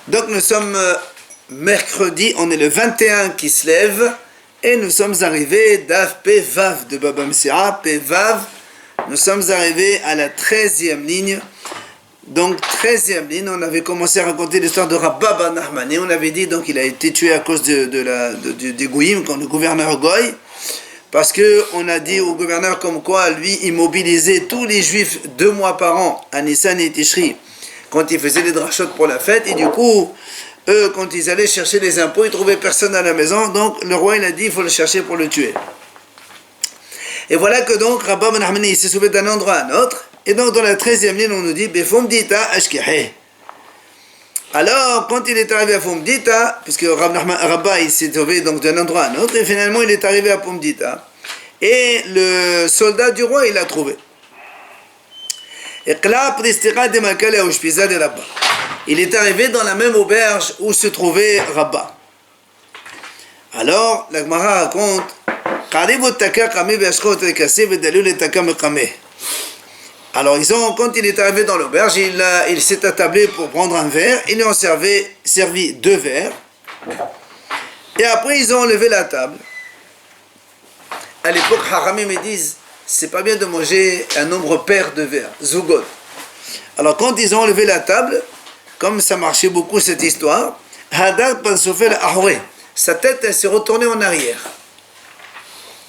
Donc nous sommes mercredi, on est le 21 qui se lève et nous sommes arrivés d'Af Pevav de Baba Metzia, Pevav, nous sommes arrivés à la 13e ligne. Donc 13e ligne, on avait commencé à raconter l'histoire de Rabba Ben Nachmani, on avait dit donc il a été tué à cause des Goïm, quand le gouverneur Goï, parce qu'on a dit au gouverneur comme quoi lui il mobilisait tous les juifs 2 mois par an à Nissan et Tishri quand ils faisaient les drachot pour la fête, et du coup eux quand ils allaient chercher les impôts ils trouvaient personne à la maison, donc le roi il a dit il faut le chercher pour le tuer. Et voilà que donc Rabba Ben Nachmani s'est sauvé d'un endroit à un autre, et donc dans la 13e ligne on nous dit Befomdita Ashkehe. Alors, quand il est arrivé à Fomdita, puisque Rabba il s'est sauvé donc d'un endroit à un autre, et finalement il est arrivé à Fomdita, et le soldat du roi il l'a trouvé. Il est arrivé dans la même auberge où se trouvait Rabba. Alors, la Gemara raconte alors quand il est arrivé dans l'auberge, il s'est attablé pour prendre un verre, ils lui ont servi 2 verres, et après ils ont enlevé la table. À l'époque, Haramim me disent, c'est pas bien de manger un nombre pair de verres, Zugot. Alors quand ils ont enlevé la table, comme ça marchait beaucoup cette histoire, Hadad ben Sofel Ahoué, sa tête elle s'est retournée en arrière.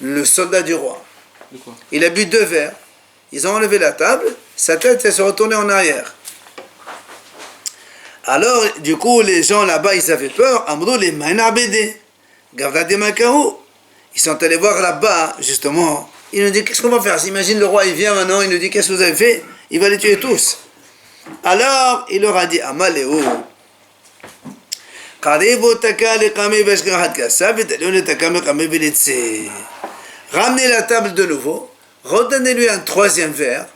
Le soldat du roi. Il a bu 2 verres. Ils ont enlevé la table, sa tête s'est retournée en arrière. Alors, du coup, les gens là-bas, ils avaient peur. Amrou les Mainabédé, Gavda de Macao. Ils sont allés voir là-bas, justement. Ils nous disent, qu'est-ce qu'on va faire? Imagine le roi, il vient maintenant, il nous dit, qu'est-ce que vous avez fait? Il va les tuer tous. Alors, il leur a dit, Amaléo. Ramenez la table de nouveau. Redonnez-lui un 3e verre,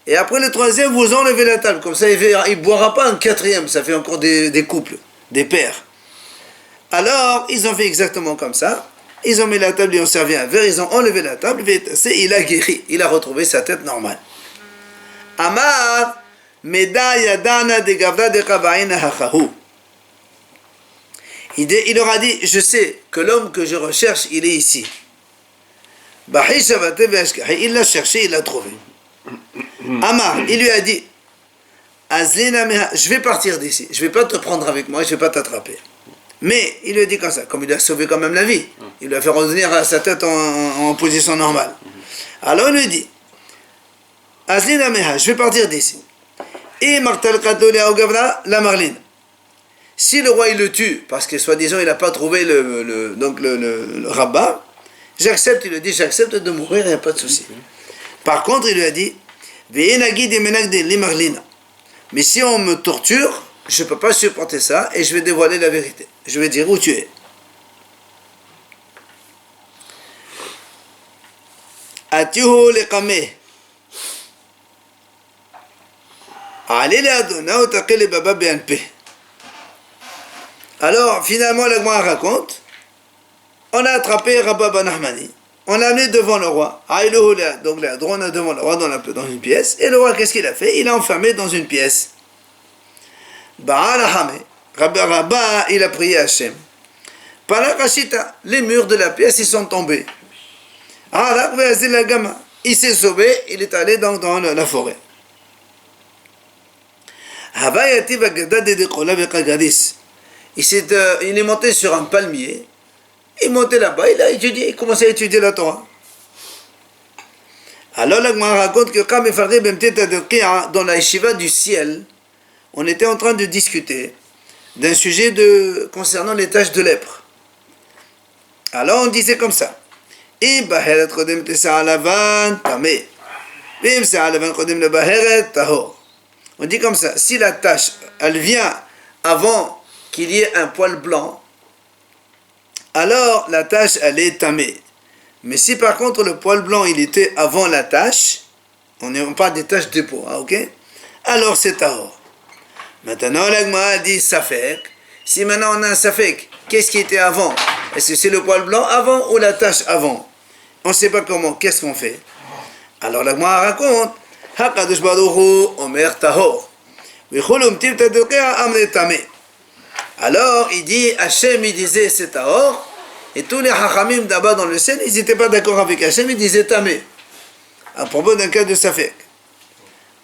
et après le 3e, vous enlevez la table. Comme ça, il ne boira pas un 4e, ça fait encore des couples, des pairs. Alors, ils ont fait exactement comme ça. Ils ont mis la table, ils ont servi un verre, ils ont enlevé la table, il a guéri, il a retrouvé sa tête normale. Amar, Meda Yadana de Gavda de Kabaïna Hachahu. Il leur a dit, je sais que l'homme que je recherche, il est ici. Il l'a cherché, il l'a trouvé. Amar, il lui a dit, je vais partir d'ici, je ne vais pas te prendre avec moi, je ne vais pas t'attraper. Mais il lui a dit comme ça, comme il lui a sauvé quand même la vie, il lui a fait revenir à sa tête en position normale. Alors il lui dit, je vais partir d'ici. Et la marline. Si le roi il le tue, parce que soi-disant il n'a pas trouvé le rabbin, j'accepte, il lui a dit, j'accepte de mourir, il n'y a pas de souci. Par contre, il lui a dit, mais si on me torture, je ne peux pas supporter ça et je vais dévoiler la vérité. Je vais dire où tu es. Alors, finalement, la Gemara raconte, on a attrapé Rabba Ben Nachmani, on l'a amené devant le roi. Donc là, on a devant le roi dans une pièce. Et le roi, qu'est-ce qu'il a fait? Il l'a enfermé dans une pièce. Rabba, il a prié à Hachem. Parakashita, les murs de la pièce, ils sont tombés. Il s'est sauvé, il est allé dans la forêt. Il est monté sur un palmier. Il montait là-bas, il a étudié, il commençait à étudier la Torah. Alors la Gemara raconte que quand dans la yeshiva du ciel, on était en train de discuter d'un sujet concernant les taches de lèpre. Alors on disait comme ça. On dit comme ça, si la tache, elle vient avant qu'il y ait un poil blanc, alors la tache elle est tamée. Mais si par contre le poil blanc il était avant la tache, on parle des taches de peau, hein, ok? Alors c'est tahor. Maintenant la Gemara dit safek. Si maintenant on a un safek, qu'est-ce qui était avant? Est-ce que c'est le poil blanc avant ou la tache avant? On ne sait pas comment, qu'est-ce qu'on fait? Alors la Gemara raconte, Hakadosh Baruch Hu Omer tahor. Alors il dit, Hachem il disait c'est Tahor, et tous les Hachamim d'abord dans le ciel, ils n'étaient pas d'accord avec Hachem, ils disaient Tamé, à propos d'un cas de Safek.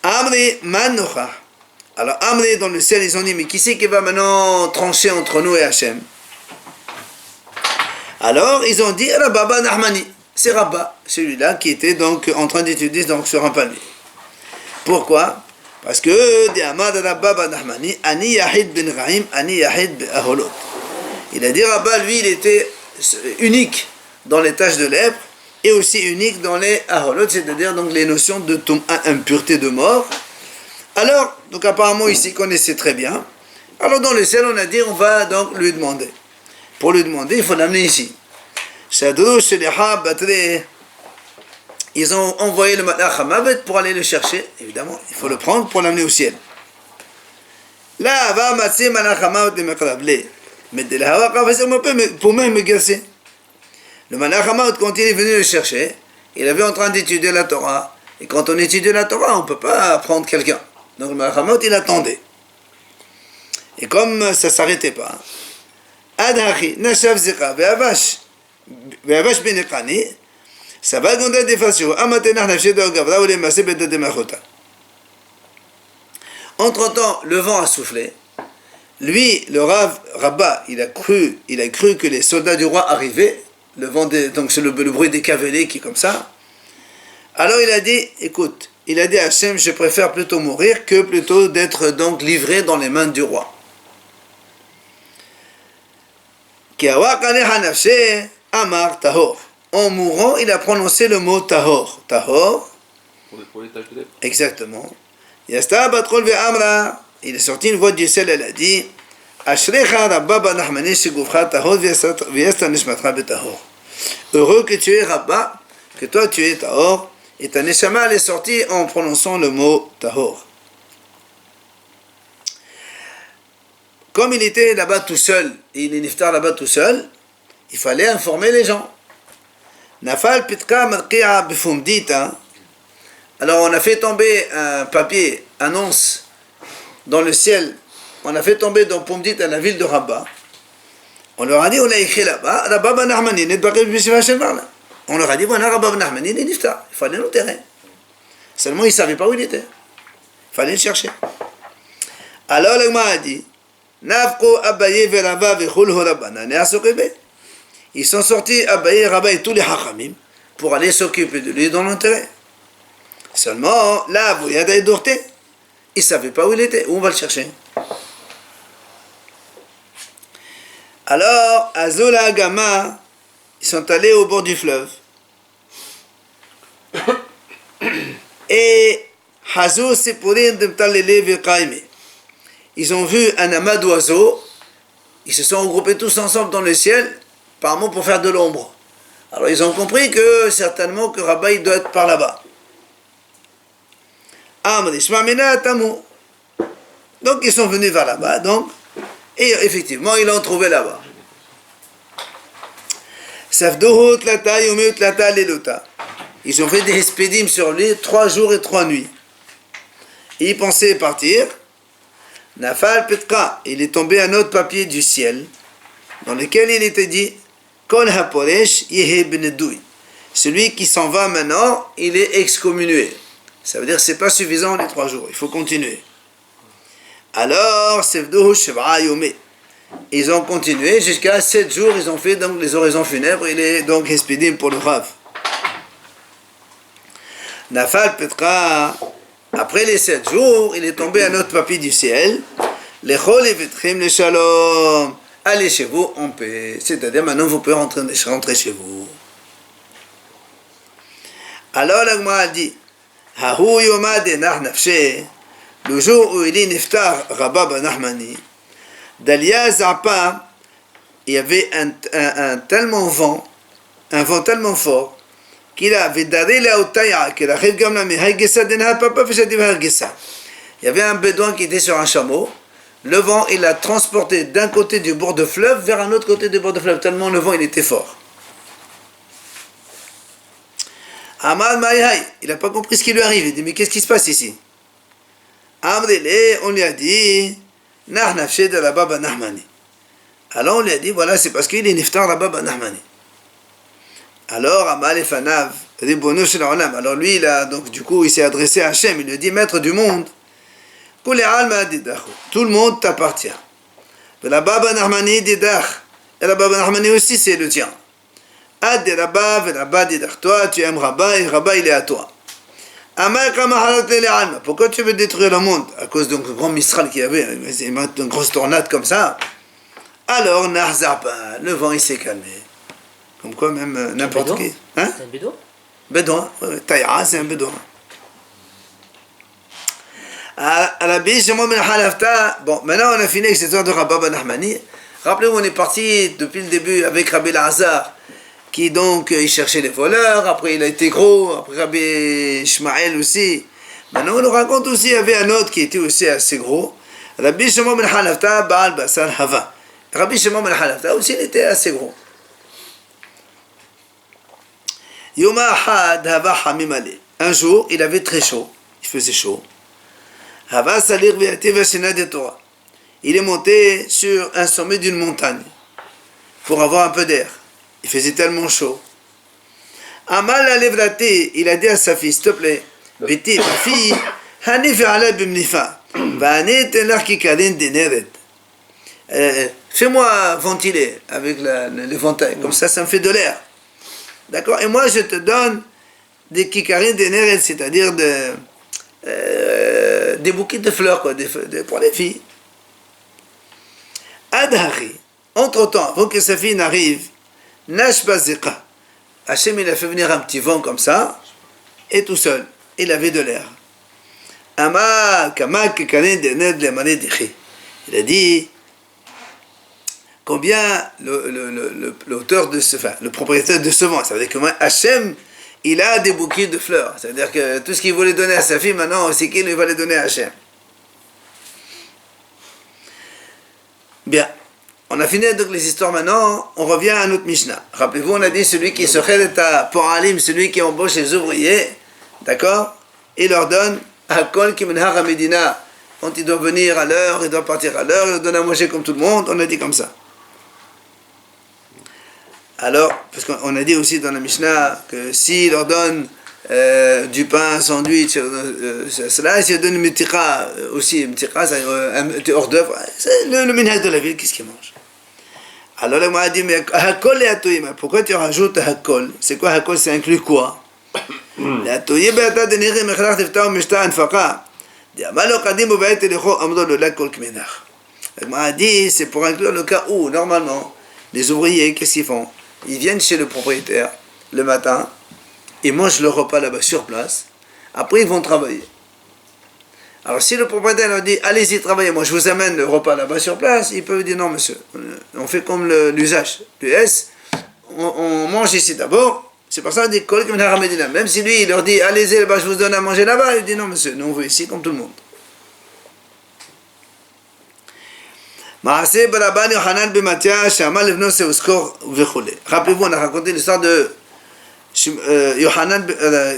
Amri Manocha. Alors Amri dans le ciel, ils ont dit, mais qui c'est qui va maintenant trancher entre nous et Hachem? Alors ils ont dit, Rabba Nahmani, c'est Rabba, celui-là qui était donc en train d'étudier donc, sur un palier. Pourquoi? Parce que il a dit Rabba, lui, il était unique dans les tâches de lèpre et aussi unique dans les aholot, c'est-à-dire donc les notions de impureté de mort. Alors, donc apparemment ici, il connaissait très bien. Alors dans le ciel, on a dit, on va donc lui demander. Pour lui demander, il faut l'amener ici. Ils ont envoyé le Malach Hamavet pour aller le chercher, évidemment, il faut le prendre pour l'amener au ciel. Là, va matzi Malach Hamavet de Mekrable. Mais de la Hawa, pour même me gasser. Le Malach Hamavet, quand il est venu le chercher, il avait en train d'étudier la Torah. Et quand on étudie la Torah, on ne peut pas prendre quelqu'un. Donc le Malach Hamavet, il attendait. Et comme ça ne s'arrêtait pas, Adhachi, Nashav Zika, Ve'avash Benekani, ça va gonder des faciaux. Entre-temps, le vent a soufflé. Lui, le Rabba, il a cru que les soldats du roi arrivaient. Le vent donc c'est le bruit des cavaliers qui est comme ça. Alors il a dit, écoute, il a dit à Hachem, je préfère plutôt mourir que plutôt d'être donc livré dans les mains du roi. Amar Tahor. En mourant, il a prononcé le mot Tahor. Tahor. Pour les tâches de lèpre. Exactement. Yasta batrol ve amra. Il est sorti une voix du ciel, elle a dit Ashrecha Rabba Banahmani Shigufra Tahor Viesta Nishmatra Betahor. Heureux que tu es Rabba, que toi tu es Tahor, et ta Neshama elle est sortie en prononçant le mot Tahor. Comme il était là-bas tout seul, et il est niftar là-bas tout seul, il fallait informer les gens. Nafal pitka marqi'a bifumdita. Alors on a fait tomber un papier, annonce, dans le ciel. On a fait tomber dans Pumdit, à la ville de Rabba. On leur a dit, on a écrit là-bas, Rabba ben Nahmani, on leur a dit, voilà, Rabba ben Nahmani, il est niftar. Il fallait l'enterrer. Seulement, ils ne savaient pas où il était. Il fallait le chercher. Alors, le Gma a dit, Nafko Abaye Verava Vechul Horabana, Neasokebe. Ils sont sortis, Abaye, Rabba et tous les Hachamim, pour aller s'occuper de lui dans l'intérêt. Seulement, là, vous y avez dorté. Ils ne savaient pas où il était. Où on va le chercher? Alors, Azola Agama, ils sont allés au bord du fleuve. Et Hazou Sipurin Demtalele Vekaime. Ils ont vu un amas d'oiseaux. Ils se sont regroupés tous ensemble dans le ciel, apparemment pour faire de l'ombre. Alors ils ont compris que certainement que Rabba il doit être par là-bas. Donc ils sont venus vers là-bas, donc, et effectivement ils l'ont trouvé là-bas. Ils ont fait des espédimes sur lui 3 jours et 3 nuits. Et ils pensaient partir. Nafal Petra, il est tombé un autre papier du ciel, dans lequel il était dit Kol haporesh yehe benedoui. Celui qui s'en va maintenant, il est excommunié. Ça veut dire que ce n'est pas suffisant les 3 jours, il faut continuer. Alors, Sevdohu Sheva Yomé. Ils ont continué jusqu'à 7 jours, ils ont fait donc les oraisons funèbres, il est donc expédié pour le Rav. Nafal Petra. Après les 7 jours, il est tombé un autre papier du ciel. Les shalom. Allez chez vous en paix. C'est-à-dire maintenant vous pouvez rentrer chez vous. Alors l'Agma a dit Hahu yoma de nafshe. Le jour où il est niftar Rabba ben Nahmani, d'Alia Zapa, il y avait un vent tellement fort qu'il avait daré la outaya, qu'il arrive comme la mihagessa denha papa fishadi hargessa. Il y avait un bédouin qui était sur un chameau. Le vent, il l'a transporté d'un côté du bord de fleuve vers un autre côté du bord de fleuve, tellement le vent, il était fort. Amad Maïhaï, il n'a pas compris ce qui lui arrive. Il dit, mais qu'est-ce qui se passe ici? Amdele, on lui a dit, Nah nafshe de la Baba Nahmani. Alors on lui a dit, voilà, c'est parce qu'il est niftar là-bas, Ben Nahmani. Alors, Amal et Fanav, Ribono Shel Olam. Alors lui, donc du coup, il s'est adressé à Hachem, il lui a dit, maître du monde, tout le monde t'appartient. Et là-bas, Ben Nahmani didach. Et là-bas, Ben Nahmani aussi, c'est le tien. Ad de là-bas, et là-bas didach. Toi, tu aimes Rabba, et Rabba, il est à toi. Pourquoi tu veux détruire le monde? À cause d'un grand Mistral qu'il y avait, une grosse tornade comme ça. Alors, Nahzarba, le vent il s'est calmé. Comme quoi, même n'importe qui. Hein? C'est un bédouin? Bédouin, Taïra, c'est un bédouin. Bon, maintenant on a fini avec cette histoire de Rabba Ben Nahmani. Rappelez-vous, on est parti depuis le début avec Rabbi Lazar, qui donc il cherchait les voleurs, après il a été gros, après Rabbi Ishmael aussi. Maintenant on nous raconte aussi, il y avait un autre qui était aussi assez gros, Rabbi Shimon ben Halafta Baal Basar Hava. Rabbi Shimon ben Halafta aussi il était assez gros. Yoma Ahad Hava Hamim Ali. Un jour il avait très chaud, il faisait chaud. Hava Salir Viati Vashina de Torah. Il est monté sur un sommet d'une montagne pour avoir un peu d'air. Il faisait tellement chaud. Amal al-Evrati, il a dit à sa fille, s'il te plaît, Biti, ma fille, Hanif ala bimnifa, Vani tenar kikarin dineret. Fais-moi ventiler avec l'éventail, comme ça me fait de l'air. D'accord? Et moi, je te donne des kikarin dineret, c'est-à-dire des bouquets de fleurs, quoi, pour les filles. Adhari, entre-temps, avant que sa fille n'arrive, Nashbazika. Hachem, il a fait venir un petit vent comme ça, et tout seul, il avait de l'air. Il a dit combien l'auteur de ce, enfin, le propriétaire de ce vent, ça veut dire que Hachem, il a des bouquets de fleurs. Ça veut dire que tout ce qu'il voulait donner à sa fille, maintenant, c'est qu'il va les donner à Hachem. Bien. On a fini donc les histoires maintenant, on revient à notre Mishnah. Rappelez-vous, on a dit celui qui se à Poralim, celui qui embauche les ouvriers, d'accord? Il leur donne Hakol Kimenhar à Medina. Quand il doit venir à l'heure, il doit partir à l'heure, il leur donne à manger comme tout le monde, on a dit comme ça. Alors, parce qu'on a dit aussi dans la Mishnah que s'il leur donne du pain, un sandwich, cela, s'il leur donne une mitira aussi, un hors d'œuvre, c'est le minhaj de la ville, qu'est-ce qu'il mange? Alors là, moi, a dit, mais Hakol et Atoyim, pourquoi tu rajoutes Hakol? C'est quoi Hakol? C'est inclus quoi? L'Atoyim, be'ata deniri mechlach tifta ou mishta anfaqa. Diamalo kadim ou ba'et elecho amdo le lac kol kmenach. Moi, a dit, c'est pour inclure le cas où, normalement, les ouvriers, qu'est-ce qu'ils font? Ils viennent chez le propriétaire le matin, ils mangent le repas là-bas sur place, après ils vont travailler. Alors si le propriétaire leur dit allez-y travaillez, moi je vous amène le repas là-bas sur place, ils peuvent dire non monsieur, on fait comme l'usage du S, on mange ici d'abord, c'est pour ça qu'on dit même si lui il leur dit allez-y là-bas je vous donne à manger là-bas, il dit non monsieur, nous on veut ici comme tout le monde. Rappelez-vous, on a raconté l'histoire de Yohanan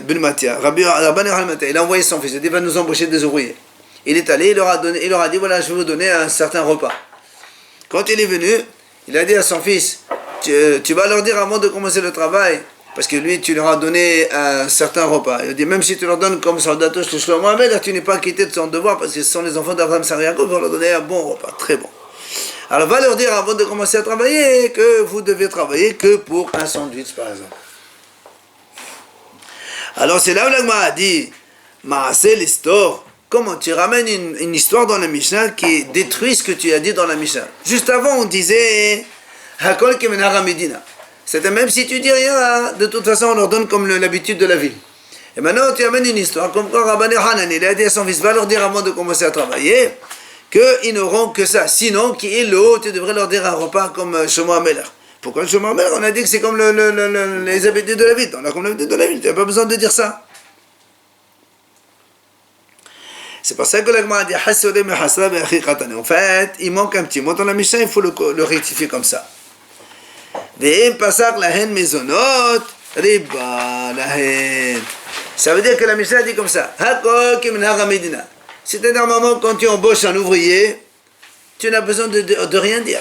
ben Matia. Rabban Yohanan Matia, il a envoyé son fils, il a dit va nous embaucher des ouvriers. Il est allé, il leur a dit voilà, je vais vous donner un certain repas. Quand il est venu, il a dit à son fils tu vas leur dire avant de commencer le travail, parce que lui, tu leur as donné un certain repas. Il a dit même si tu leur donnes comme soldat, tu n'es pas quitté de son devoir, parce que ce sont les enfants d'Abraham Sariago, il va leur donner un bon repas, très bon. Alors va leur dire avant de commencer à travailler que vous devez travailler que pour un sandwich par exemple. Alors c'est là où l'Agma a dit Maaseh l'histoire. Comment tu ramènes une histoire dans la Mishnah qui détruit ce que tu as dit dans la Mishnah. Juste avant on disait Hakol Kemenhar Medina. C'était même si tu dis rien, de toute façon on leur donne comme l'habitude de la ville. Et maintenant tu amènes une histoire comme quand Rabban Yohanan il a dit à son fils va leur dire avant de commencer à travailler qu'ils n'auront que ça. Sinon, qui est le haut, tu devrais leur dire un repas comme Shlomo HaMelech. Pourquoi Shlomo HaMelech? On a dit que c'est comme les habitudes de la ville. On a comme l'habitude de la ville, tu n'as pas besoin de dire ça. C'est pour ça que l'Agma a dit en fait, il manque un petit mot dans la Mishnah, il faut le rectifier comme ça. Ça veut dire que la Mishnah dit comme ça. C'est-à-dire, normalement, quand tu embauches un ouvrier, tu n'as besoin de rien dire.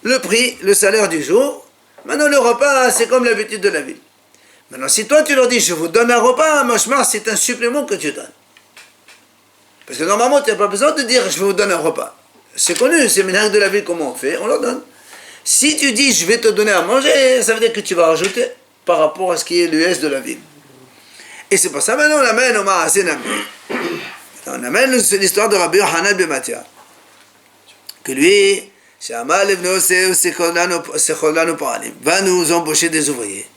le prix, le salaire du jour. Maintenant, le repas, c'est comme l'habitude de la ville. Maintenant, si toi, tu leur dis, je vous donne un repas, machmar, c'est un supplément que tu donnes. Parce que normalement, tu n'as pas besoin de dire, je vous donne un repas. C'est connu, c'est le de la ville, comment on fait, on leur donne. Si tu dis, je vais te donner à manger, ça veut dire que tu vas rajouter par rapport à ce qui est l'US de la ville. Et c'est pour ça, maintenant, on amène au Ma'asenam. On amène l'histoire de Rabbi Yochanan ben Mattia. Que lui, va nous embaucher des ouvriers.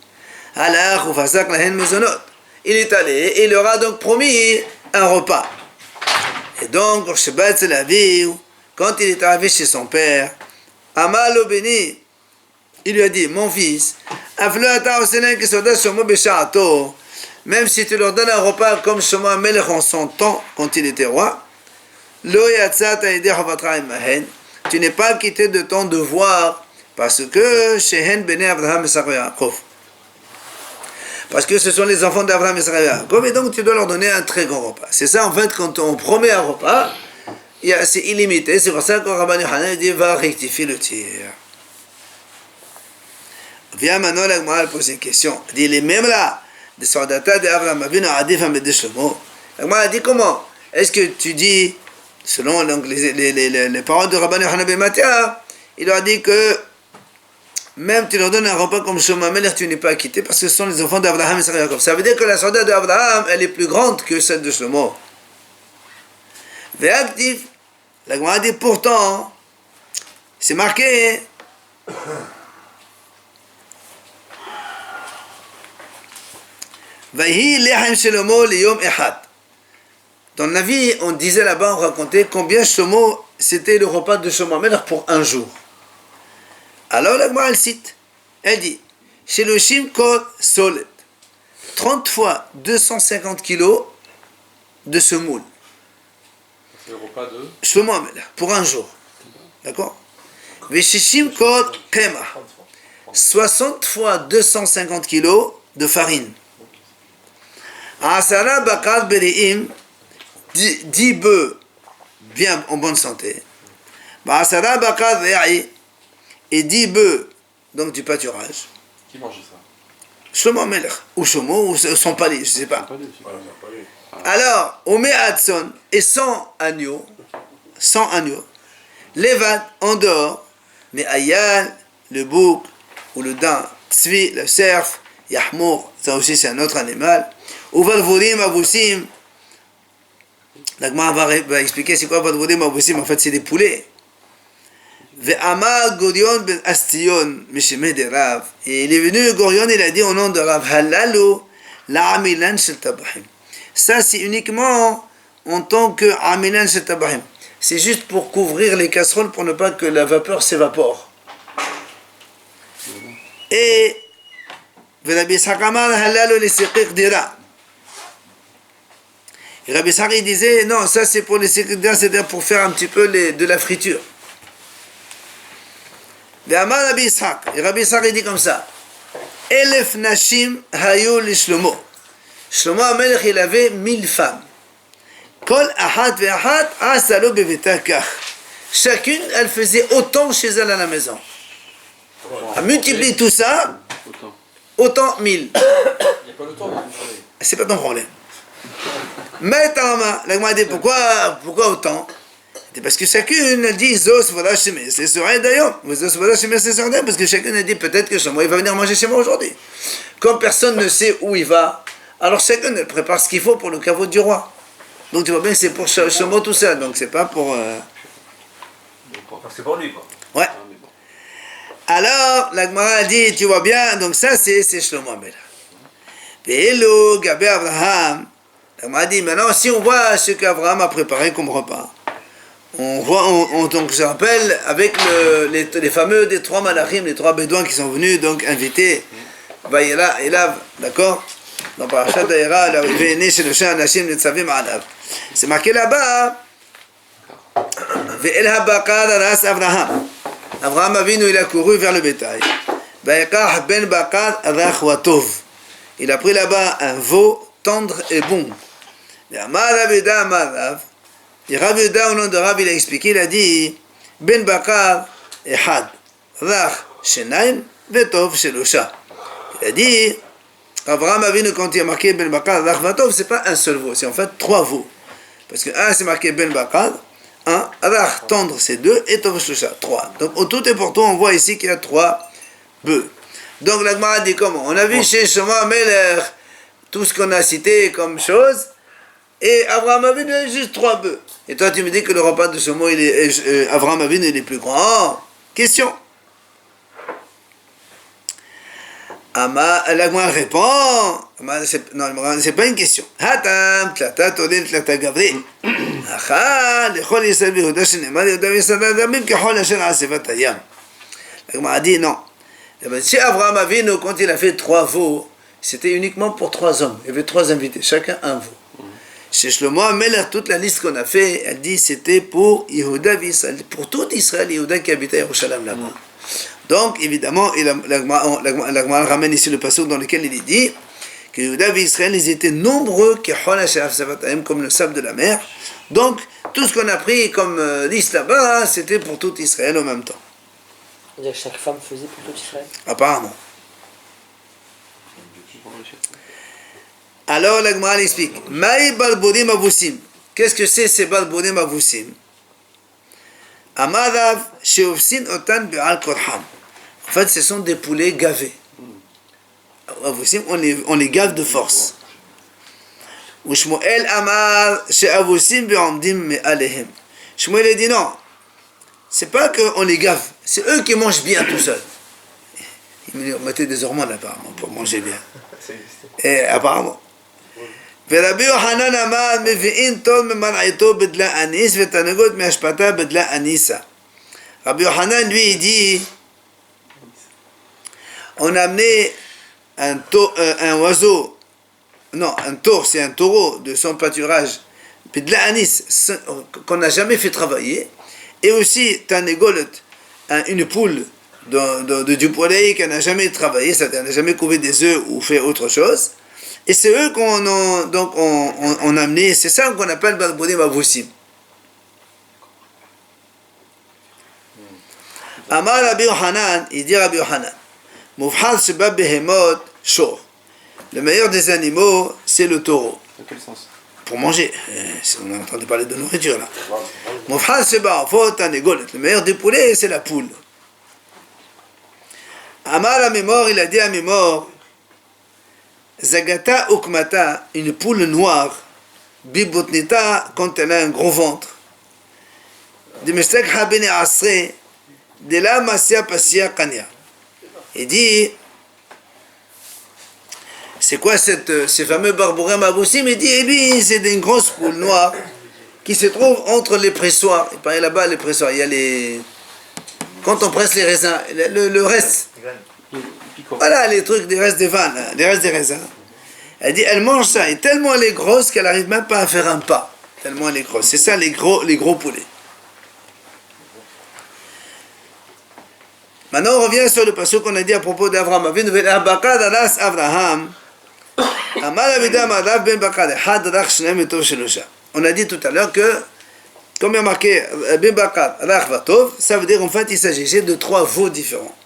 Il est allé et il leur a donc promis un repas. Et donc, quand il est arrivé chez son père, Amal Obéni, il lui a dit, mon fils, même si tu leur donnes un repas comme Shlomo HaMelech en son temps, quand il était roi, tu n'es pas quitté de ton devoir, parce que Shehen Bene Abraham et Yaakov. Parce que ce sont les enfants d'Abraham et Yaakov, et donc tu dois leur donner un très grand repas. C'est ça, en fait, quand on promet un repas, c'est illimité. C'est pour ça que Rabbi Yochanan dit, va rectifier le tir. Viens maintenant, la Gemara pose une question. Elle dit, les mêmes là, des soldats d'Abraham Avinu Adif Hamed Shlomo. La Gemara dit comment? Est-ce que tu dis, selon donc, les paroles de Rabbi Yochanan ben Mattia, il leur a dit que même tu leur donnes un repas comme Shlomo HaMelech, tu n'es pas acquitté parce que ce sont les enfants d'Abraham et Yaakov. Ça veut dire que la soldat d'Abraham, elle est plus grande que celle de Shlomo. Ve'actif, la Gemara dit pourtant, c'est marqué. Vayhi lechem Shlomo liyom echad. Dans la vie, on disait là-bas, on racontait combien Shlomo, c'était le repas de Shlomo HaMelech pour un jour. Alors la Gemara elle cite, elle dit, Sheloshim kol solet, 30 fois 250 kilos de semoule. C'est le repas de Shlomo HaMelech, pour un jour. D'accord? Veshishim kol kema, 60 fois 250 kilos de farine. Asara bakar beri'im, 10 bœufs bien en bonne santé. Asara bakar ve'i, et 10 bœufs, donc du pâturage. Qui mangeait ça? Shlomo HaMelech, ou Shlomo, ou son palais, je ne sais pas. Pas lui aussi. Alors, Ome Hadson, et 100 agneaux, Levad, en dehors, mais Ayal, le bouc, ou le daim, Tzvi, le cerf, Yahmour, ça aussi c'est un autre animal, ou Valvorim, Avousim, la Gemara va expliquer c'est quoi Valvorim, Avousim, en fait c'est des poulets. Ve'amar Gorion ben Astion, Meshemeh de Rav. Et il est venu, Gorion, il a dit au nom de Rav, Halalu, la'amilan shel tabahim. Ça, c'est uniquement en tant que amilan shel tabahim. C'est juste pour couvrir les casseroles pour ne pas que la vapeur s'évapore. Et Rabbi Ishaq amar halalu liseqiq dira. Et Rabbi Ishaq il disait non, ça c'est pour les seqiq dira, c'est-à-dire pour faire un petit peu de la friture. Et Rabbi Ishaq il dit comme ça, Elef nashim hayu li Shlomo. Shlomo HaMelech il avait 1000 femmes. Kol ahad ve'ahad asalo beveta kach. Chacune elle faisait autant chez elle à la maison. À multiplier tout ça, autant 1000. Il n'y a pas le temps de vous parler. C'est pas ton problème. Mais Tama, la Gemara dit pourquoi autant? C'est parce que chacune elle dit Zos voilà chez moi, c'est sur elle d'ailleurs. Zos voilà chez moi, c'est sur elle parce que chacune elle dit peut-être que chez moi il va venir manger chez moi aujourd'hui. Comme personne ne sait où il va, alors chacune elle prépare ce qu'il faut pour le caveau du roi. Donc tu vois bien que c'est pour Shlomo tout ça, donc c'est pas pour. C'est pour lui quoi. Ouais. Alors la Gemara dit tu vois bien, donc ça c'est Shlomo HaMelech. Ve'elu gabe Abraham. La Gemara dit maintenant si on voit ce qu'Abraham a préparé comme repas. On voit, donc je rappelle, avec les fameux des 3 malachim, les 3 bédouins qui sont venus donc invités, Vayera, Elav, d'accord? Dans Parashat Vayera, l'arrivée est née chez le chien Anashim Netzavim Alav. C'est marqué là-bas, Ve'el habakar aras Abraham. Abraham Avinu, il a couru vers le bétail. Vayekach ben bakar arach watov. Il a pris là-bas un veau tendre et bon. Amar Abida Amar Rav. Et Rav Yehuda, au nom de Rav, il a expliqué, il a dit Ben Bakar et Had. rach shenaim vetov shelosha. Il a dit, Abraham Avinu, quand il a marqué Ben Bakar, rach vatov, c'est pas un seul veau, c'est en fait 3 veaux. Parce que un, c'est marqué Ben Bakar, un, rach, tendre, c'est 2, et tov shelosha, 3. Donc, au tout et pour tout, on voit ici qu'il y a 3 bœufs. Donc, la Gemara dit comment? On a vu chez Shlomo Amelech tout ce qu'on a cité comme chose, et Abraham Avinu a juste 3 bœufs. Et toi, tu me dis que le repas de Shlomo, Abraham Avinu, il est plus grand. Question. La Gemara répond, c'est pas une question. Hatam, tlata, todin, tlata, gavri. Acha, lechol Yisrael Yehuda, shenemar Yehuda v'Yisrael Adamim, kechol asher asefat hayam. La Gemara dit non. Chez Abraham Avinu, quand il a fait 3 veaux, c'était uniquement pour 3 hommes. Il y avait 3 invités, chacun un veau. Chez Shlomo Amelech, toute la liste qu'on a fait, elle dit c'était pour Yehuda v'Yisrael, pour tout Israël, Yehuda qui habitait à Yerushalayim là-bas. Donc, évidemment, la Gemara ramène ici le passage dans lequel il est dit que Yehuda et Israël, ils étaient nombreux, comme le sable de la mer. Donc, tout ce qu'on a pris comme liste là-bas, c'était pour tout Israël en même temps. C'est-à-dire que chaque femme faisait pour tout Israël? Apparemment. Alors, la Gemara explique. Maï balborim avussim. Qu'est-ce que c'est ces balborim avussim? Amadav sheofsin otan be'al korham. En fait, ce sont des poulets gavés. On les gave de force. Ou Shmuel amar she'avusim be'omdim me'alehem. Shmuel a dit non. C'est pas qu'on les gave, c'est eux qui mangent bien tout seuls. Ils mettaient des hormones apparemment pour manger bien. Et apparemment. ורבי יוחנן אמר, מביאים טוב ממרעיתו בדלה אניס ותרנגות מהשפעתה בדלה אניסה. Rabbi Yohanan, lui, il dit, on a amené un oiseau, non, un taureau, c'est un taureau de son pâturage, bidla anis, qu'on n'a jamais fait travailler, et aussi Tanegolot, une poule du poulailler qu'on n'a jamais travaillé, c'est-à-dire qu'on n'a jamais couvé des œufs ou fait autre chose. Et c'est eux qu'on a amené, c'est ça qu'on appelle Balbodim Avussim. Amar Rabbi Yohanan, il dit Rabbi Yohanan, Moufhal Sheba Behemot Shor. Le meilleur des animaux, c'est le taureau. Dans quel sens? Pour manger. On est en train de parler de nourriture là. Moufhal Sheba Afot Tanegolet. Le meilleur des poulets, c'est la poule. Amar à Mémor, il a dit à Mémor, Zagata Ukmata, une poule noire, Bibotnita, quand elle a un gros ventre. Dimestek Habene Asre, de la Masya Pasya Kanya. Il dit, c'est quoi ces fameux Barbourem Avussim? Il dit, et lui, c'est une grosse poule noire qui se trouve entre les pressoirs. Il paraît là-bas, les pressoirs, il y a les... Quand on presse les raisins, le reste... Voilà, les trucs, les restes des vannes, les restes des raisins. Elle dit, elle mange ça, et tellement elle est grosse qu'elle n'arrive même pas à faire un pas. Tellement elle est grosse. C'est ça, les gros poulets. Maintenant, on revient sur le passage qu'on a dit à propos d'Abraham. On a dit tout à l'heure que, comme il y a marqué, ça veut dire en fait il s'agissait de 3 veaux différents.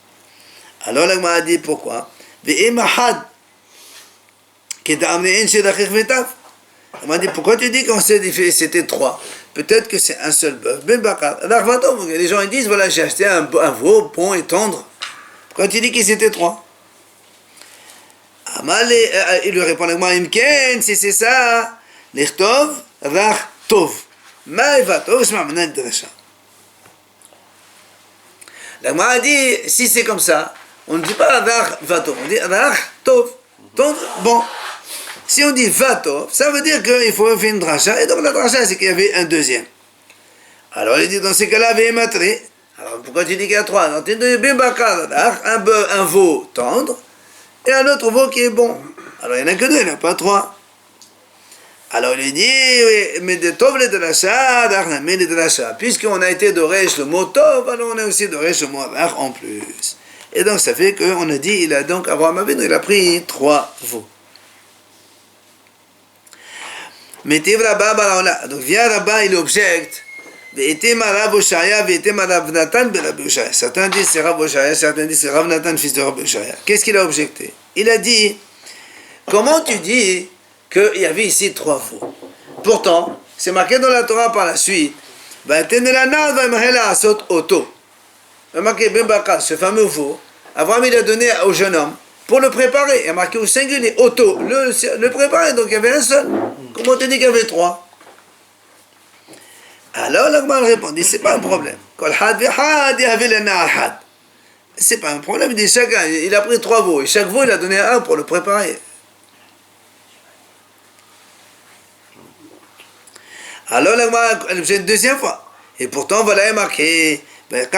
Alors la Gemara a dit pourquoi? Elle m'a dit pourquoi tu dis qu'on s'est dit c'était 3? Peut-être que c'est un seul bœuf. Les gens ils disent voilà, j'ai acheté un veau bon et tendre. Pourquoi tu dis qu'ils étaient 3? Il lui répond la Gemara, si c'est ça, l'Echtov, Rach Tov. Maïvatov, je m'amène de Racha. La Gemara a dit si c'est comme ça, on ne dit pas Rach Vatov, on dit Rach Tov. Donc, bon, si on dit Vatov, ça veut dire qu'il faut faire une dracha, et donc la dracha c'est qu'il y avait un deuxième. Alors il dit dans ces cas-là, Véhématré. Alors pourquoi tu dis qu'il y a 3? Alors tu dis Bimbakar, un veau tendre, et un autre veau qui est bon. Alors il n'y en a que 2, il n'y en a pas 3. Alors il dit, oui, mais de Tov le dracha, mais le dracha. Puisqu'on a été d'Oresh le mot Tov, alors on a aussi d'Oresh le mot Rach en plus. Et donc ça fait qu'on a dit, il a donc, Abraham Avinu, il a pris 3 veaux. Mais Tiv Rabba, donc vient Rabba, il objecte, Certains disent c'est Rav Oshaya, certains disent c'est Rav Natan, fils de Rav Oshaya. Qu'est-ce qu'il a objecté? Il a dit, comment tu dis qu'il y avait ici 3 veaux? Pourtant, c'est marqué dans la Torah par la suite, c'est marqué ce fameux veau, Abraham il a donné au jeune homme pour le préparer. Il a marqué au singulier, auto, le préparer, donc il y avait un seul. Comment tu dis qu'il y avait 3? Alors l'Agma répondit, c'est pas un problème. C'est pas un problème, il dit chacun, il a pris 3 veaux, et chaque veau il a donné un pour le préparer. Alors l'Agma a obligé une deuxième fois. Et pourtant, voilà, il est marqué, et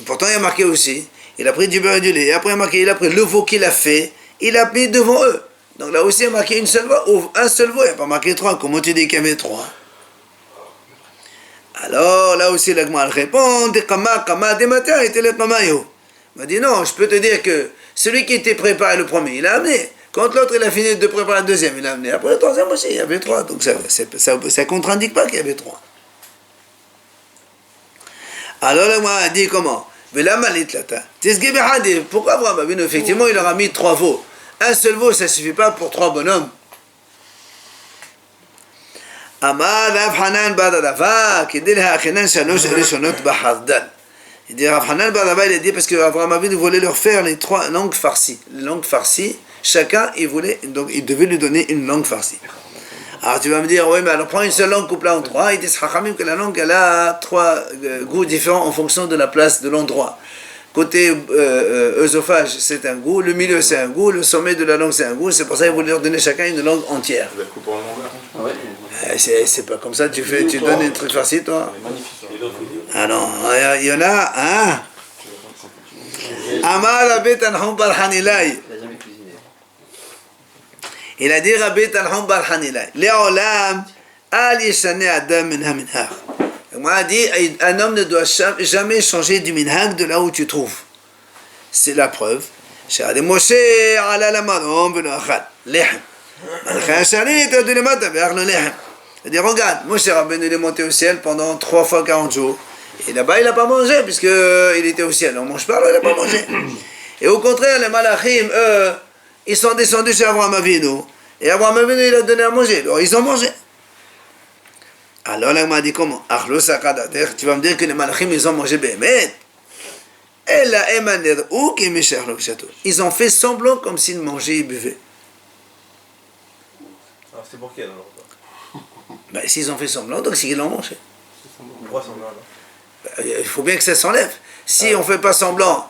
pourtant il a marqué aussi, il a pris du beurre et du lait, et après il a marqué, il a pris le veau qu'il a fait, il a mis devant eux. Donc là aussi, il a marqué une seule voix, ou un seul veau, il n'y a pas marqué 3. Comment tu dis qu'il y avait 3? Alors là aussi, l'Agma répond, il m'a dit non, je peux te dire que celui qui était préparé le premier, il a amené. Quand l'autre, il a fini de préparer le deuxième, il a amené. Après le troisième aussi, il y avait 3. Donc ça ne contre-indique pas qu'il y avait 3. Alors l'Agma a dit comment? Pourquoi Abraham, effectivement, il leur a mis 3 veaux? Un seul veau, ça ne suffit pas pour 3 bonhommes. Amar Rav Hanan bar Rava, kidei lehachinan shalosh rishonot bahardal. Il dit Rav Hanan bar Rava, il a dit parce que Abraham Avinu voulait leur faire les 3 langues farcies. Les langues farcies, chacun donc il devait lui donner une langue farcie. Alors tu vas me dire, oui, mais alors prends une seule langue, coupe-la en 3. Il dit Chachamim que la langue elle a 3 goûts différents en fonction de la place, de l'endroit. Côté œsophage, c'est un goût, le milieu, c'est un goût, le sommet de la langue, c'est un goût. C'est pour ça qu'il voulait leur donner chacun une langue entière. C'est pas comme ça, tu donnes un truc farci, toi. Ah non, il y en a, hein. Amar Rabbi Tanhum bar Hanilai. Il a dit Rabbi Tanhum bar Hanilai. Le'olam, al yishane adam min ha-minhag. Moi, a dit, un homme ne doit jamais changer du minhag de là où tu trouves. C'est la preuve. Il dit, regarde, Moshe Rabbeinu il est monté au ciel pendant 3 fois 40 jours. Et là-bas, il n'a pas mangé, puisqu'il était au ciel. On ne mange pas, alors il n'a pas mangé. Et au contraire, les malachim, eux, ils sont descendus chez Abraham Avinu. Et Abraham Avinu, il a donné à manger. Alors, ils ont mangé. Alors, là, il m'a dit comment? Tu vas me dire que les malachim, ils ont mangé bémet. Ils ont fait semblant comme s'ils mangeaient et buvaient. Alors, c'est pour qui alors? Ben, s'ils ont fait semblant, donc c'est qu'ils l'ont mangé. Pourquoi semblant alors? Ben, il faut bien que ça s'enlève. Si on ne fait pas semblant,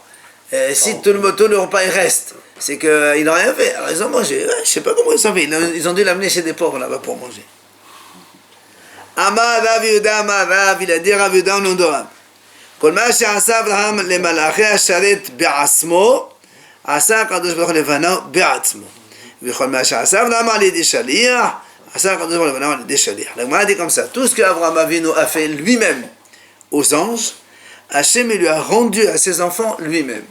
si tout le repas il reste, c'est qu'ils n'ont rien fait. Alors, ils ont mangé. Je ne sais pas comment ils ont fait. Ils ont dû l'amener chez des pauvres là-bas pour manger. Amar Rav Yehuda Amar Rav, il a dit Rav Yehuda au nom de Rav. כל מה שעשה אברהם למלאכי השרת בעצמו, עשה הקדוש ברוך הוא לבנו בעצמו. וכל מה שעשה אברהם על ידי שליח, עשה הקדוש ברוך הוא לבנו על ידי שליח. l'Agma dit comme ça, tout ce qu'Abraham Avinu a fait lui-même aux anges, Hachem lui a rendu à ses enfants lui-même.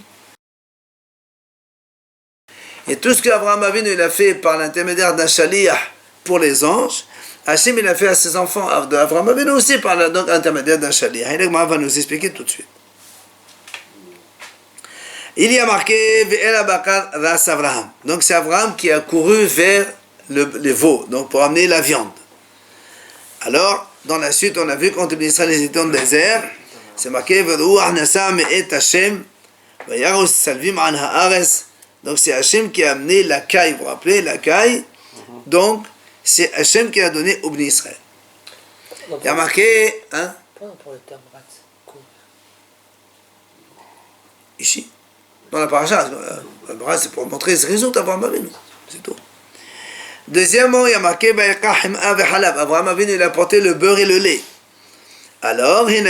Et tout ce qu'Abraham Avinu il a fait par l'intermédiaire d'un shaliach pour les anges, Hachem il a fait à ses enfants d'Abraham Avinu aussi par l'intermédiaire d'un shaliach. Et l'Agma va nous expliquer tout de suite. Il y a marqué Ve'el bakar ras Abraham. Donc c'est Abraham qui a couru vers les veaux, donc pour amener la viande. Alors, dans la suite, on a vu quand les Israéliens étaient dans le désert, c'est marqué Ve'ruach nasa me'et Hashem Ve'yaros salvim an ha'ares. Donc c'est Hachem qui a amené la caille, vous vous rappelez, la caille. Donc c'est Hachem qui a donné au Bnei Israël. Il y a marqué, hein? Pour le terme rat, Ici, dans la paracha, c'est pour montrer ce réseau d'Abraham Avinu, c'est tout. Deuxièmement, il y a marqué Abraham Avinu, il a porté le beurre et le lait. Alors, du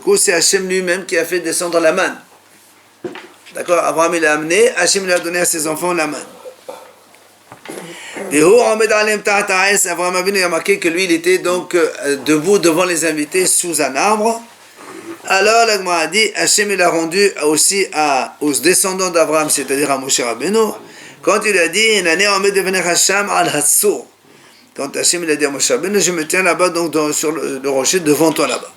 coup, c'est Hachem lui-même qui a fait descendre la manne. D'accord, Abraham il a amené, Hachem lui a donné à ses enfants la manne. Abraham Avinu il a marqué que lui il était donc debout devant les invités sous un arbre. Alors l'Agma a dit, Hachem il a rendu aussi aux descendants d'Abraham, c'est-à-dire à Moshe Rabbeinu, quand il a dit, Quand Hachem il a dit à Moshe Rabbeinu, je me tiens là-bas, donc sur le rocher devant toi là-bas.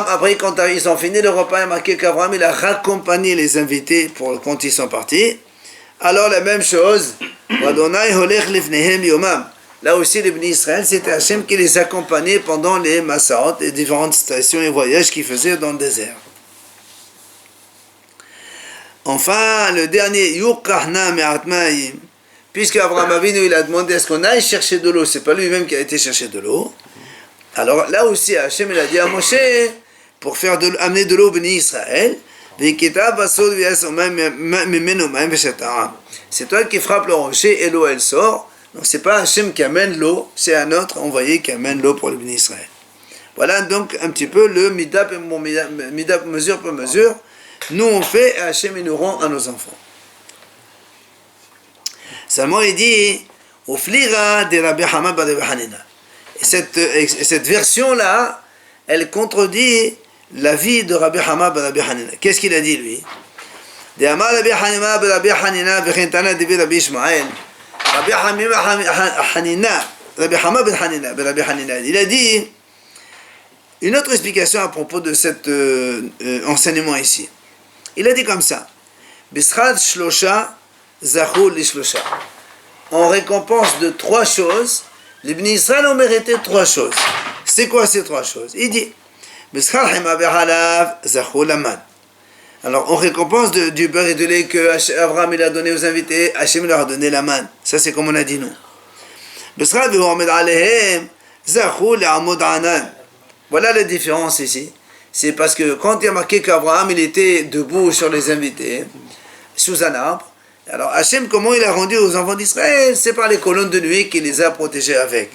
Après, quand ils ont fini le repas, il a marqué qu'Abraham il a raccompagné les invités quand ils sont partis. Alors la même chose, là aussi les bénis Israël, c'était Hachem qui les accompagnait pendant les Massaot, les différentes stations et voyages qu'ils faisaient dans le désert. Enfin, le dernier, Yuqahna me'at ma'im, puisque Abraham Avinu il a demandé à ce qu'on aille chercher de l'eau, c'est pas lui-même qui a été chercher de l'eau. Alors là aussi, Hachem il a dit à Moshe, pour amener de l'eau au béni Israël, c'est toi qui frappes le rocher et l'eau elle sort. Donc c'est pas Hachem qui amène l'eau, c'est un autre envoyé qui amène l'eau pour le béni Israël. Voilà donc un petit peu le midap mesure pour mesure. Nous on fait et Hachem il nous rend à nos enfants. Seulement il dit Uflira de Rabbi Hama bar Rabbi Hanina. Et cette version-là, elle contredit la vie de Rabbi Hama bar Rabbi Hanina. Qu'est-ce qu'il a dit lui? De Amar Rabbi Hama bar Rabbi Hanina v'chentana de Rabbi Ishmael. Rabbi Hanina, Rabbi Hama bar Rabbi Hanina, il a dit une autre explication à propos de cet enseignement ici. Il a dit comme ça Bischad Shlosha Zachul Lishlosha. En récompense de 3 choses, les bénis Israël ont mérité 3 choses. C'est quoi ces 3 choses? Il dit Bischad Hema Behalav Zachul Laman. Alors, en récompense du beurre et de lait que Abraham il a donné aux invités, Hachem leur a donné la manne. Ça, c'est comme on a dit nous. Voilà la différence ici. C'est parce que quand il y a marqué qu'Abraham il était debout sur les invités, sous un arbre, alors Hachem, comment il a rendu aux enfants d'Israël? C'est par les colonnes de nuit qu'il les a protégés avec.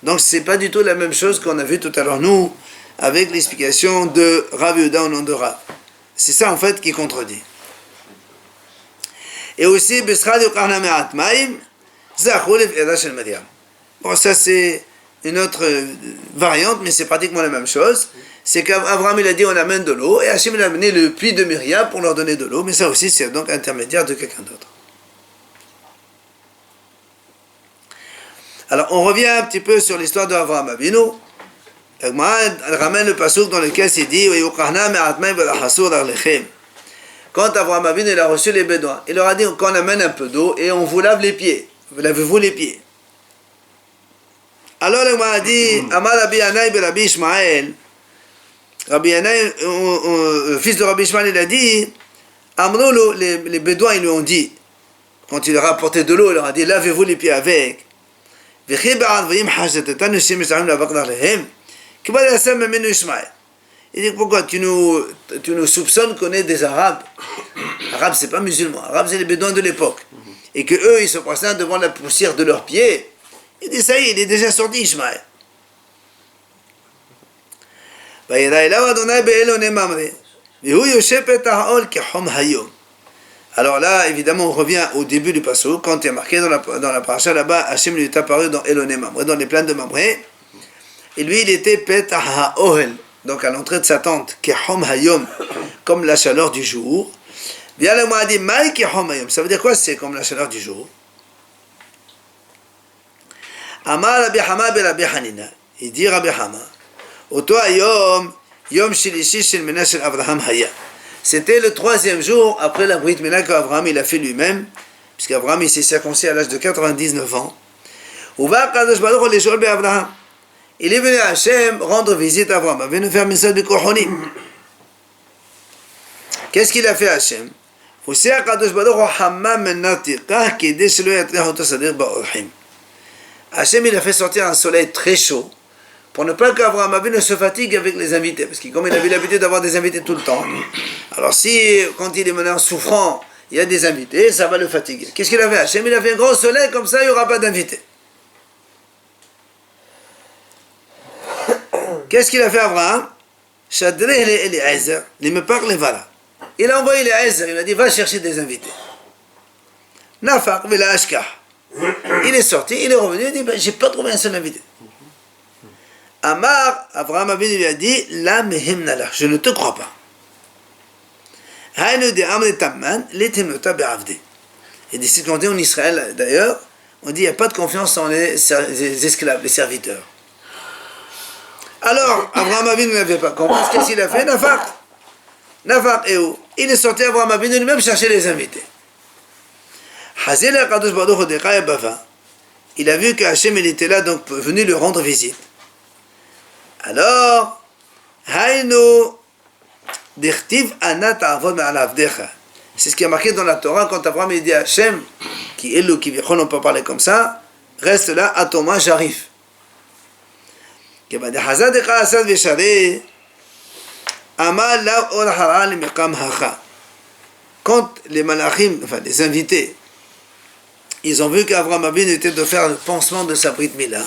Donc, c'est pas du tout la même chose qu'on a vu tout à l'heure, nous, avec l'explication de Rav Yehuda au nom de Rav. C'est ça en fait qui contredit. Et aussi, bon, ça c'est une autre variante, mais c'est pratiquement la même chose. C'est qu'Abraham il a dit on amène de l'eau, et Hachem il a amené le puits de Myriam pour leur donner de l'eau, mais ça aussi c'est donc intermédiaire de quelqu'un d'autre. Alors on revient un petit peu sur l'histoire d'Abraham Avinu. Elle ramène le passouk dans lequel c'est dit quand Abraham Avinu il a reçu les Bédouins, il leur a dit qu'on amène un peu d'eau et on vous lave les pieds. Lavez-vous les pieds. Alors il m'a dit Amar Rabbi Yanaï ben Rabbi Ishmael. Rabbi Yanaï, fils de Rabbi Ishmael, il a dit Amrolo, les Bédouins ils lui ont dit, quand il leur a apporté de l'eau, il leur a dit lavez-vous les pieds avec. Il dit pourquoi tu nous soupçonnes qu'on est des Arabes. Arabes c'est pas musulmans, Arabes c'est les Bédouins de l'époque. Et que eux ils se prosternent devant la poussière de leurs pieds. Il dit ça y est, il est déjà sorti Ishmaël. Alors là, évidemment, on revient au début du passage, quand il y a marqué dans la paracha là-bas, Hachem lui est apparu dans Eloné Mamré, dans les plaines de Mamré. Et lui, il était Petah HaOhel, donc à l'entrée de sa tente, Kehom Hayom, comme la chaleur du jour. Bien le mot a dit, Maï Kehom Hayom, ça veut dire quoi c'est comme la chaleur du jour? Amar Rabbi Hama ben Rabbi Hanina, il dit Rabbi Hama, Oto Hayom, Yom Shilishi Shel Mena Shel Avraham Haya. C'était le 3e jour après la Brit Mila qu'Abraham il a fait lui-même, puisqu'Abraham il s'est circoncis à l'âge de 99 ans. Il est venu à Hachem rendre visite à Abraham, venu faire Misad Bikohonim. Qu'est-ce qu'il a fait à Hachem? Hachem il a fait sortir un soleil très chaud pour ne pas qu'Abraham ne se fatigue avec les invités, parce que comme il avait l'habitude d'avoir des invités tout le temps, alors si quand il est maintenant souffrant, il y a des invités, ça va le fatiguer. Qu'est-ce qu'il a fait? Hachem il a fait un grand soleil, comme ça il n'y aura pas d'invités. Qu'est-ce qu'il a fait Abraham? Il a envoyé les Ezer, il a dit va chercher des invités. Nafaq vela ashkah. Il est sorti, il est revenu, il dit j'ai pas trouvé un seul invité. Amar, Abraham Avinu lui a dit la mehimnala, je ne te crois pas. Et des sites qu'on dit en Israël d'ailleurs, on dit il n'y a pas de confiance en les esclaves, les serviteurs. Alors, Abraham Avinu n'avait pas confiance, qu'est-ce qu'il a fait? Nafaq et où? Il est sorti Abraham Avinu lui-même chercher les invités. Hazil al-Qadosh Baruch Hu Deqa Bava. Il a vu qu'Hachem il était là, donc venu lui rendre visite. Alors, Haynu Dirtiv Anat Avod Ma'alavdecha. C'est ce qui est marqué dans la Torah quand Abraham il dit à Hachem, qui est le qui on peut parler comme ça, reste là, attends-moi, j'arrive. Quand les malachim, enfin les invités, ils ont vu qu'Abraham Avinu était de faire le pansement de sa Brit Mila,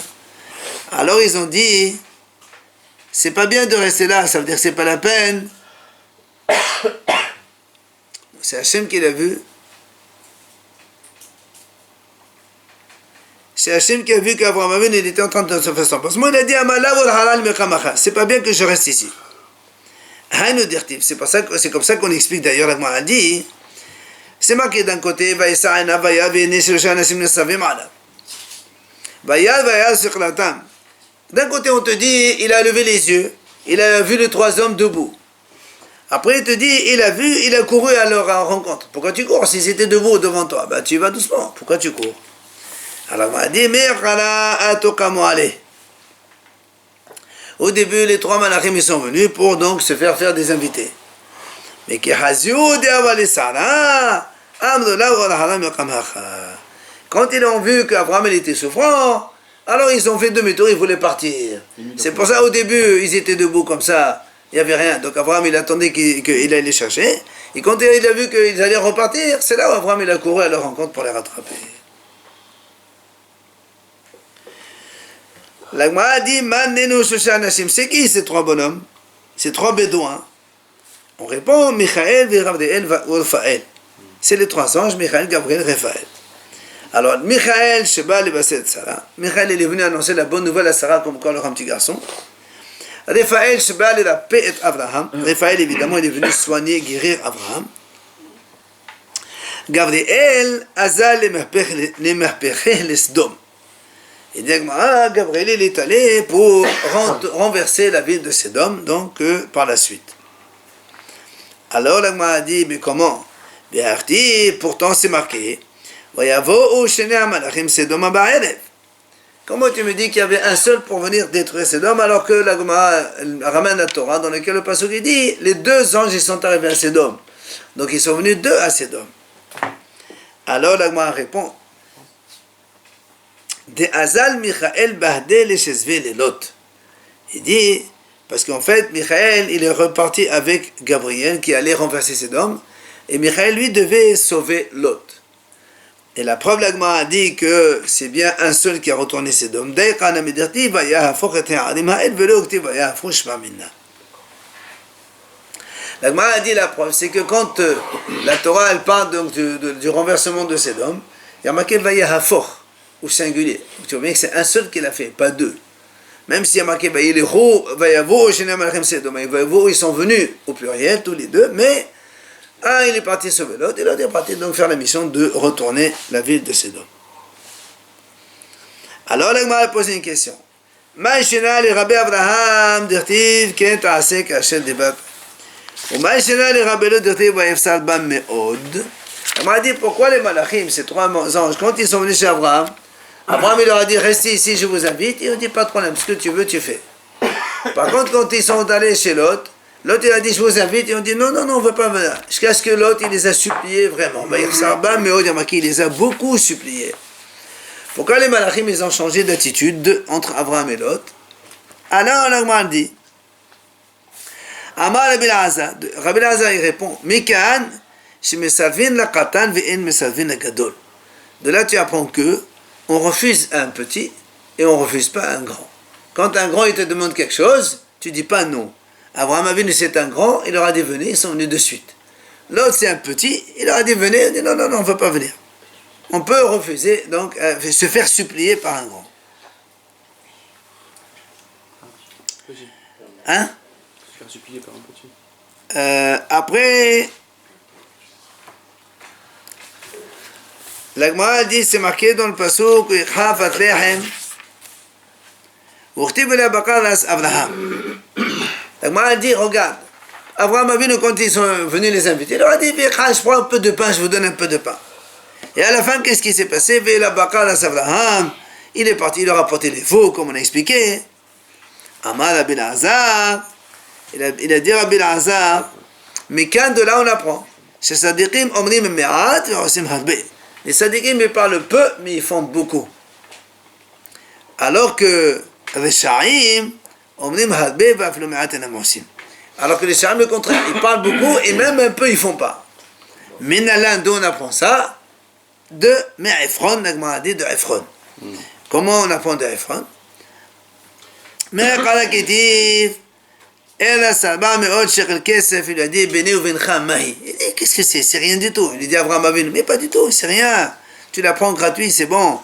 alors ils ont dit, c'est pas bien de rester là, ça veut dire que c'est pas la peine. C'est Hachem qui l'a vu. C'est Hachem qui a vu qu'Abraham Avinu il était en train de se faire son pansement. Il a dit, c'est pas bien que je reste ici. C'est comme ça qu'on explique d'ailleurs, la Gemara a dit, c'est marqué d'un côté, d'un côté on te dit, il a levé les yeux, il a vu les trois hommes debout. Après il te dit, il a couru à leur rencontre. Pourquoi tu cours? S'ils étaient debout devant toi, bah tu vas doucement, pourquoi tu cours? Alors on a dit, au début, les trois malachim ils sont venus pour donc se faire des invités. Mais quand ils ont vu qu'Abraham était souffrant, alors ils ont fait demi-tour, ils voulaient partir. C'est pour ça au début, ils étaient debout comme ça, il n'y avait rien. Donc Abraham il attendait qu'il allait les chercher. Et quand il a vu qu'ils allaient repartir, c'est là où Abraham il a couru à leur rencontre pour les rattraper. La Gemara dit, c'est qui ces trois bonhommes? Ces trois bédouins? On répond, Michaël, Ravdeel, Raphaël. C'est les trois anges, Michaël, Gabriel, Raphaël. Alors, Michaël, Sheba, le Basset, Sarah. Michaël, il est venu annoncer la bonne nouvelle à Sarah comme quoi elle aura un petit garçon. Raphaël, Sheba, il a paix et Abraham. Raphaël, évidemment, il est venu soigner, guérir Abraham. Gabriel, Azal, les Merpecheh, les Sdom. Il dit que Gabriel il est allé pour renverser la ville de Sédom, donc par la suite. Alors la Gemara a dit, mais comment? Pourtant c'est marqué, comment tu me dis qu'il y avait un seul pour venir détruire Sédom, alors que la Gemara ramène la Torah dans laquelle le passage dit, les deux anges ils sont arrivés à Sédom. Donc ils sont venus deux à Sédom. Alors la Gemara répond, de Azal Michaël Bahdé les Chesvé les Lot. Il dit, parce qu'en fait, Michaël, il est reparti avec Gabriel qui allait renverser Sédom, et Michaël, lui, devait sauver Lot. Et la preuve, la Gemara a dit que c'est bien un seul qui a retourné Sédom. La Gemara a dit la preuve, c'est que quand la Torah, elle parle donc du renversement de Sédom, il y a marqué Vayahafoch, au singulier. Tu vois bien que c'est un seul qui l'a fait, pas deux. Même s'il y a marqué ils sont venus au pluriel, tous les deux, mais un il est parti sauver l'autre, et l'autre est parti donc faire la mission de retourner la ville de Sédom. Alors la Gemara a posé une question. Rabbi Abraham dirtiv ken ta'aseh k'asher debat. Ou les Rabbi Lot dirtiv vayefsal bam me'od. On m'a dit pourquoi les malachim, ces trois anges, quand ils sont venus chez Abraham, Abraham il leur a dit restez ici, je vous invite. Ils ont dit pas de problème, ce que tu veux, tu fais. Par contre, quand ils sont allés chez l'autre, l'autre il a dit je vous invite. Ils ont dit non, on ne veut pas venir. Jusqu'à ce que l'autre il les a suppliés vraiment. Il les a beaucoup suppliés. Pourquoi les malachim ils ont changé d'attitude entre Abraham et l'autre? Alors on dit Amar Rabbi Elazar. Rabbi Elazar il répond Mikan. De là, tu apprends que on refuse un petit et on refuse pas un grand. Quand un grand il te demande quelque chose, tu dis pas non. Abraham Avinu c'est un grand, il leur a dit venez, ils sont venus de suite. L'autre c'est un petit, il leur a dit venez, il dit non, on ne veut pas venir. On peut refuser, donc se faire supplier par un grand. Hein? Se faire supplier par un petit. Après, La Gemara dit, c'est marqué dans le pasuk, Chafat Lechem, Uchtib la Bakaras Abraham. La Gemara dit, regarde, Abraham Avinu, quand ils sont venus les inviter, il leur a dit, je prends un peu de pain, je vous donne un peu de pain. Et à la fin, qu'est-ce qui s'est passé? La Bakaras Abraham, il est parti, il leur a apporté les veaux, comme on a expliqué. Amar Rabbi Elazar, il a dit Rabbi Elazar, mais quand de là on apprend, chez Sadiqim, Omrim Me'at, Osim Harbe. Les Sadiqim, ils parlent peu, mais ils font beaucoup. Alors que les Sha'im, Omrim Harbe, Vaflu Me'at Enam Osim. Alors que les Sha'im, le contraire, ils parlent beaucoup, et même un peu, ils font pas. Minalan, d'où on apprend ça? De Me'efron, Nagmara dit de Efron. Comment on apprend de Efron? Me'akala Ketiv, Ela Salba Me'od Shekel Kesef, il lui a dit, Bene Uvencha Mahi. Il dit, qu'est-ce que c'est? C'est rien du tout. Il lui dit, Abraham Avinu, mais pas du tout, c'est rien. Tu l'apprends gratuit, c'est bon.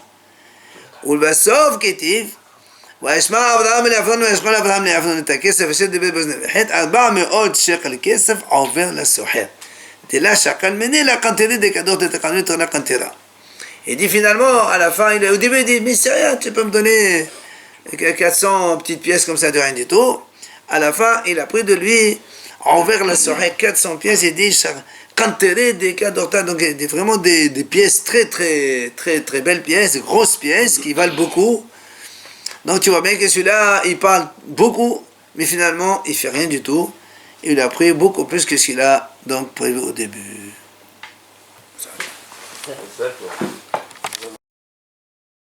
Ulbasov Ketiv, Wa'eshma Abraham Le'afron, Wa'eshma Abraham Le'afron, et Kesef, Eshet de Bezne Vechet, Alba Me'od Shekel Kesef, envers la Soher. Et là, Shakal Mene, la Kanteri de Kador de Tekanut, la Kantera. Il dit finalement, à la fin, au début, il dit, mais c'est rien, tu peux me donner 400 petites pièces comme ça de rien du tout. À la fin, il a pris de lui, envers la soirée, 400 pièces, il dit, Kantere de Kadorta, donc vraiment des pièces très belles pièces, grosses pièces, qui valent beaucoup. Donc tu vois bien que celui-là, il parle beaucoup, mais finalement, il fait rien du tout. Il a pris beaucoup plus que ce qu'il a donc prévu au début. Exactement.